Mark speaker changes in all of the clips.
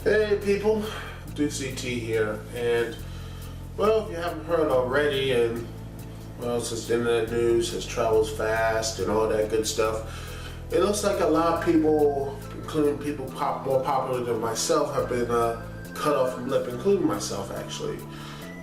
Speaker 1: Hey people, Dukect here, and well, if you haven't heard already, and well, since the internet news has travels fast and all that good stuff, it looks like a lot of people, including people more popular than myself, have been cut off from lip, including myself actually.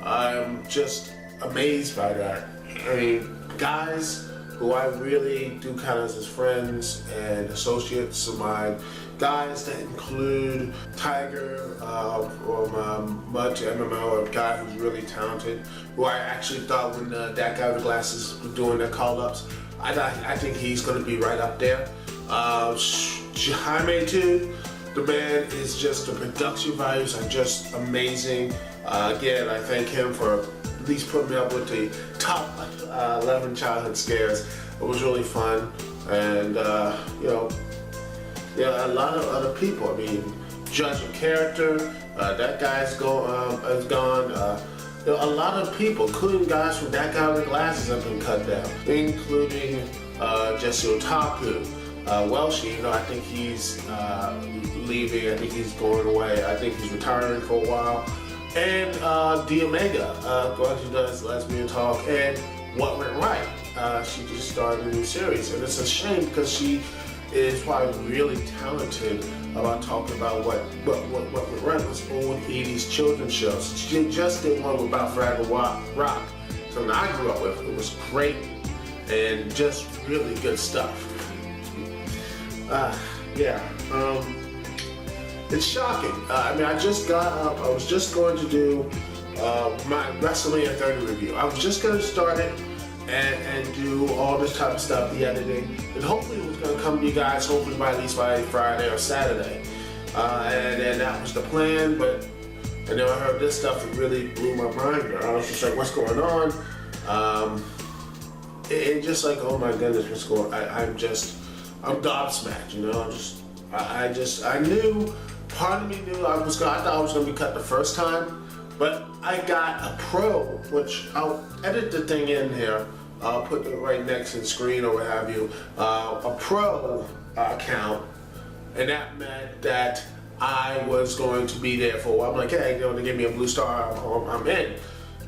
Speaker 1: I'm just amazed by that. I mean, guys who I really do count as friends and associates of mine, guys that include Tiger from Mud to MMO, a guy who's really talented, who I actually thought when that guy with glasses was doing their call-ups, I think he's going to be right up there. Jaime too, the man is just, the production values are just amazing. Again, I thank him for at least putting me up with the top 11 childhood scares. It was really fun, and yeah, a lot of other people. I mean, Judge of Character, that guy's is gone. A lot of people, including guys from That Guy with Glasses, have been cut down, including Jesse Otaku. Welshi, I think he's leaving. I think he's going away. I think he's retiring for a while. And D Omega, who does Lesbian Talk, and What Went Right. She just started a new series, and it's a shame because she is probably really talented about talking about what went right, was old 80s children's shows. She just did one about Fraggle Rock, something I grew up with. It was great and just really good stuff. It's shocking. I mean, I just got up. I was just going to do my WrestleMania 30 review. I was just going to start it and do all this type of stuff, the editing, and hopefully it was going to come to you guys, hopefully by at least by Friday or Saturday. And that was the plan, and then I heard this stuff that really blew my mind. I was just like, what's going on? And just like, oh my goodness, what's going on? I'm gobsmacked, I knew, part of me knew I thought I was going to be cut the first time, but I got a pro, which I'll edit the thing in here. I'll put it right next to the screen or what have you. A pro account, and that meant that I was going to be there for a while. I'm like, hey, they give me a blue star, I'm in.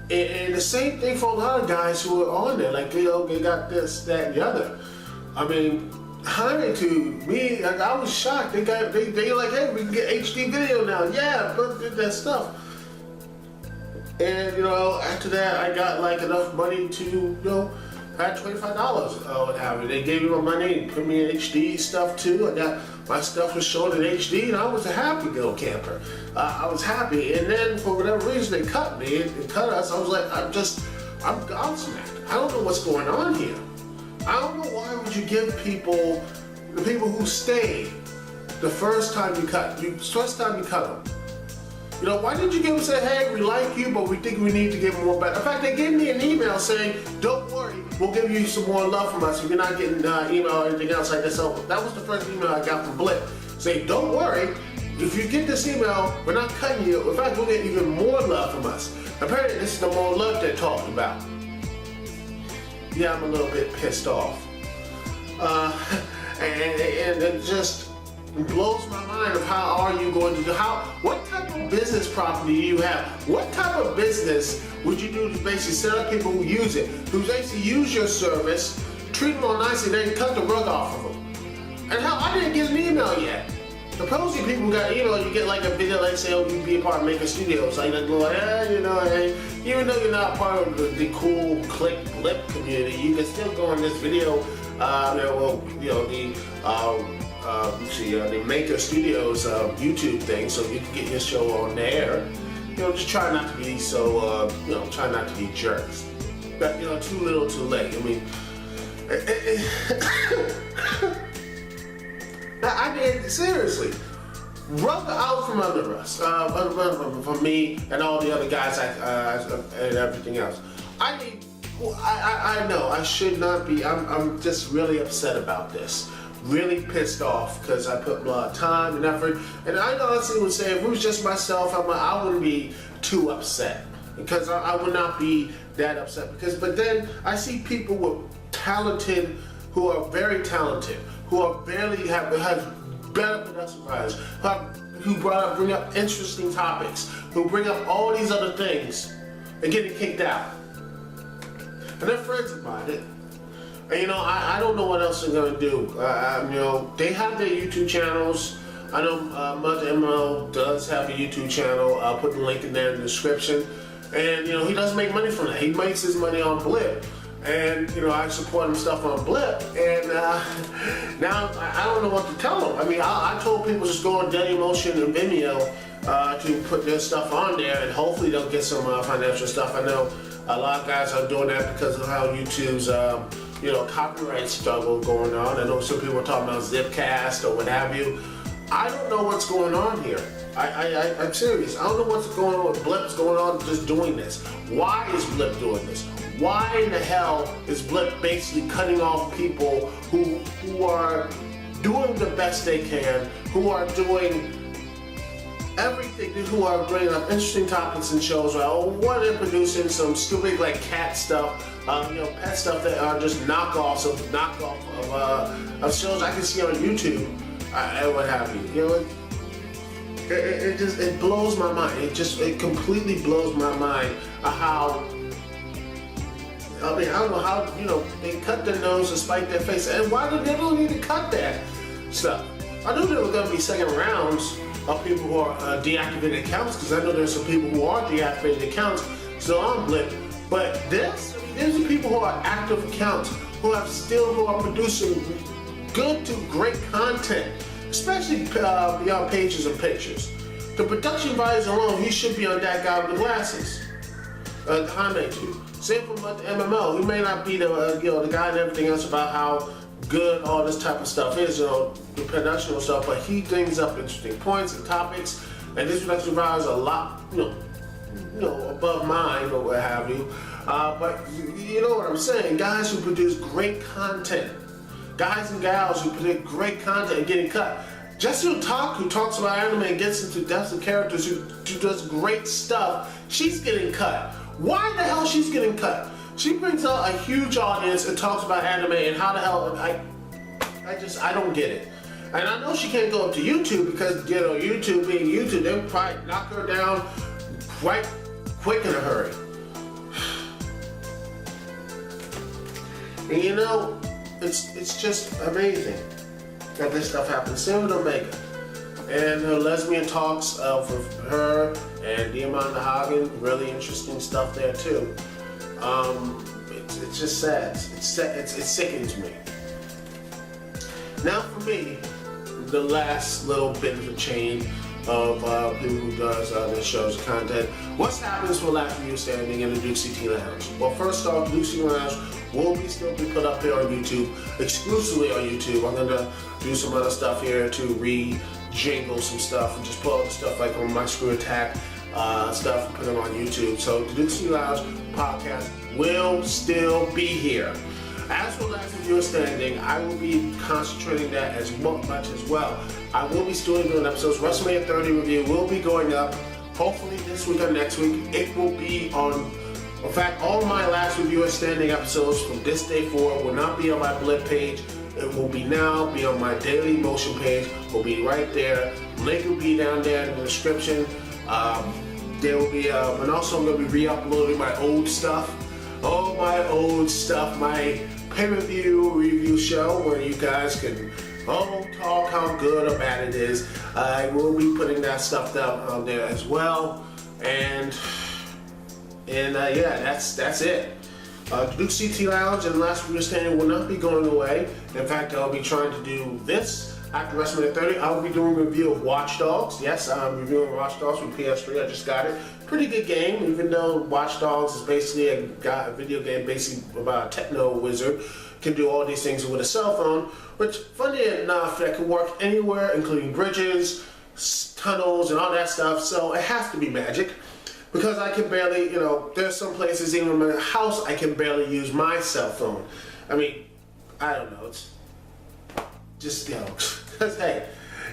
Speaker 1: And the same thing for a lot of guys who are on there, like, they got this, that, and the other. I mean, Jaime to me, like, I was shocked. They like, hey, we can get HD video now. Yeah, but that stuff. And after that, I got like enough money to, I had $25 what have you. They gave me my money and put me in HD stuff too. I got my stuff was shown in HD, and I was a happy little camper. I was happy, and then for whatever reason they cut me and cut us. I was like, I'm gobsmacked. I don't know what's going on here. I don't know why would you give people, the people who stayed the first time you cut them. Why didn't you give them, say, hey, we like you, but we think we need to give more back? In fact, they gave me an email saying, don't worry, we'll give you some more love from us if you're not getting email or anything else like this. So that was the first email I got from Blip. Saying, don't worry, if you get this email, we're not cutting you. In fact, we'll get even more love from us. Apparently, this is the more love they're talking about. Yeah, I'm a little bit pissed off. And it just blows my mind of how are you going to do, what type of business property do you have? What type of business would you do to basically set up people who use it, who basically use your service, treat them all nicely, then cut the rug off of them? And hell, I didn't get an email yet. Supposedly people got email, you get like a video like say, oh, you be a part of Maker Studios. Like, hey, even though you're not part of the cool click blip community, you can still go on this video, the Maker Studios YouTube thing, so you can get your show on there. Just try not to be so, try not to be jerks. But, too little, too late. I mean, I mean, seriously, rub out from under us, from me and all the other guys and everything else. I know I should not be. I'm just really upset about this. Really pissed off because I put a lot of time and effort. And I honestly would say if it was just myself, I wouldn't be too upset because I would not be that upset. But then I see people who are talented, who are very talented, who are barely have better production values, who bring up interesting topics, who bring up all these other things, and getting kicked out. And they're friends of mine. And you know, I don't know what else they're gonna do. You know, they have their YouTube channels. I know Mother ML does have a YouTube channel. I'll put the link in there in the description. And you know, he doesn't make money from that. He makes his money on Blip. And you know, I support him stuff on Blip. And now I don't know what to tell him. I mean, I told people just go on Dailymotion and Vimeo to put their stuff on there, and hopefully they'll get some financial stuff. I know a lot of guys are doing that because of how YouTube's you know, copyright struggle going on. I know some people are talking about Zipcast or what have you. I don't know what's going on here. I'm serious. I don't know what's going on with Blip's going on just doing this. Why is Blip doing this? Why in the hell is Blip basically cutting off people who are doing the best they can, who are doing everything, who are bringing up interesting topics and shows, right? Or what they're producing some stupid like cat stuff, you know, pet stuff that are just knockoffs of shows I can see on YouTube and what have you. You know, it blows my mind. It completely blows my mind how. I mean, I don't know how, you know, they cut their nose and spike their face, and why did they don't need to cut that stuff? I knew there were going to be second rounds of people who are deactivated accounts, because I know there's some people who are deactivated accounts still on Blip, but there's the people who are active accounts who are producing good to great content, especially beyond pages and pictures. The production values alone, he should be on that guy with the glasses. Comment you. Same for the MMO. He may not be the you know, the guy and everything else about how good all this type of stuff is, you know, the production stuff, but he brings up interesting points and topics, and this production value is a lot, you know, above mine or what have you. But you know what I'm saying? Guys who produce great content, guys and gals who produce great content and getting cut. Jessica Talk, who talks about anime and gets into depths of characters, who does great stuff, she's getting cut. Why the hell she's getting cut? She brings out a huge audience and talks about anime, and how the hell, I don't get it. And I know she can't go up to YouTube because, you know, YouTube being YouTube, they'll probably knock her down quite quick in a hurry. And you know, it's just amazing that this stuff happens. Same with Omega. And her lesbian talks with her and Diamanda Hagen, really interesting stuff there too. It's just sad. It's sickening to me. Now for me, the last little bit of a chain of people who does their shows and content. What's happening for Last Review Standing in the Dukect Lounge? Well, first off, Dukect Lounge will still be put up here on YouTube, exclusively on YouTube. I'm gonna do some other stuff here to re-jingle some stuff and just put all the stuff like on my Screw Attack stuff and put them on YouTube. So the Dukect Lounge podcast will still be here. As for Last Review Standing, I will be concentrating that as much as well. I will be still doing episodes. WrestleMania 30 review will be going up, hopefully this week or next week. It will be on, in fact, all my Last Review Standing episodes from this day forward will not be on my Blip page. It will be on my Dailymotion page. Will be right there. Link will be down there in the description. There will be, and also I'm going to be re-uploading my old stuff. All my old stuff, my pay-per-view review show where you guys can talk how good or bad it is. I will be putting that stuff down on there as well. And yeah, that's it. The Dukect Lounge and Last Review Standing will not be going away. In fact, I'll be trying to do this after WrestleMania 30. I will be doing a review of Watch Dogs. Yes, I'm reviewing Watch Dogs from PS3. I just got it. Pretty good game, even though Watch Dogs is basically a video game basically about a techno wizard. Can do all these things with a cell phone, which, funny enough, that can work anywhere, including bridges, tunnels, and all that stuff. So it has to be magic. Because I can barely, you know, there's some places, even in my house, I can barely use my cell phone. I mean, I don't know, it's just, you know, because, hey,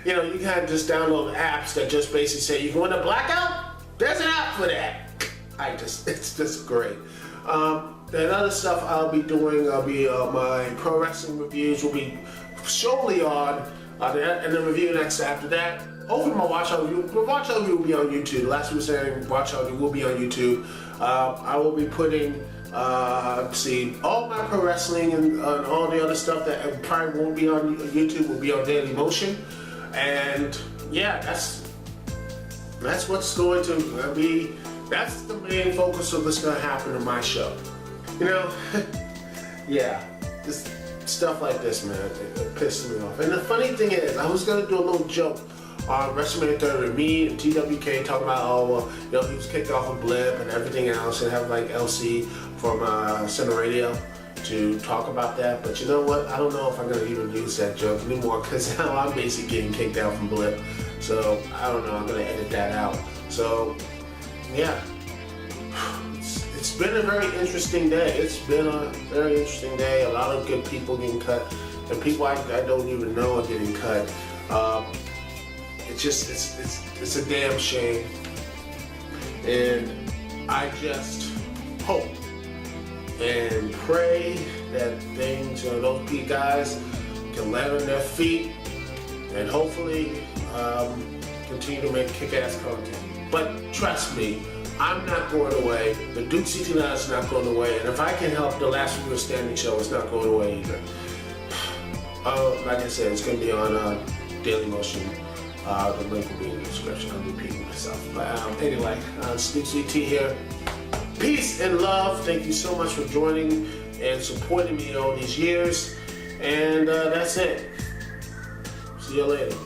Speaker 1: you know, you can just download apps that just basically say, you can win a blackout? There's an app for that. It's just great. And other stuff I'll be doing, my pro wrestling reviews will be solely on And the review next after that. Hopefully my watch out review will be on YouTube. The last we were saying watch out review will be on YouTube. I will be putting all my pro wrestling and all the other stuff that probably won't be on YouTube will be on Daily Motion. And yeah, that's what's going to be. That's the main focus of what's going to happen in my show. You know, yeah, this stuff like this, man, it pisses me off. And the funny thing is, I was going to do a little joke on WrestleMania 30 with me and TWK talking about, oh, well, you know, he was kicked off a blip and everything else, and have like LC from Center Radio to talk about that. But you know what? I don't know if I'm going to even use that joke anymore, because now I'm basically getting kicked out from blip. So I don't know. I'm going to edit that out. So yeah, it's been a very interesting day. It's been a very interesting day. A lot of good people getting cut, and people I don't even know are getting cut. It's a damn shame, and I just hope and pray that things, you know, those guys can land on their feet and hopefully continue to make kick-ass content. But trust me, I'm not going away. The Duke 69 is not going away, and if I can help the Last Week Standing show, it's not going away either. Like I said, it's going to be on Daily Motion. The link will be in the description. I'm repeating myself. But anyway, Sneak Sweet Tea here. Peace and love. Thank you so much for joining and supporting me all these years. And that's it. See you later.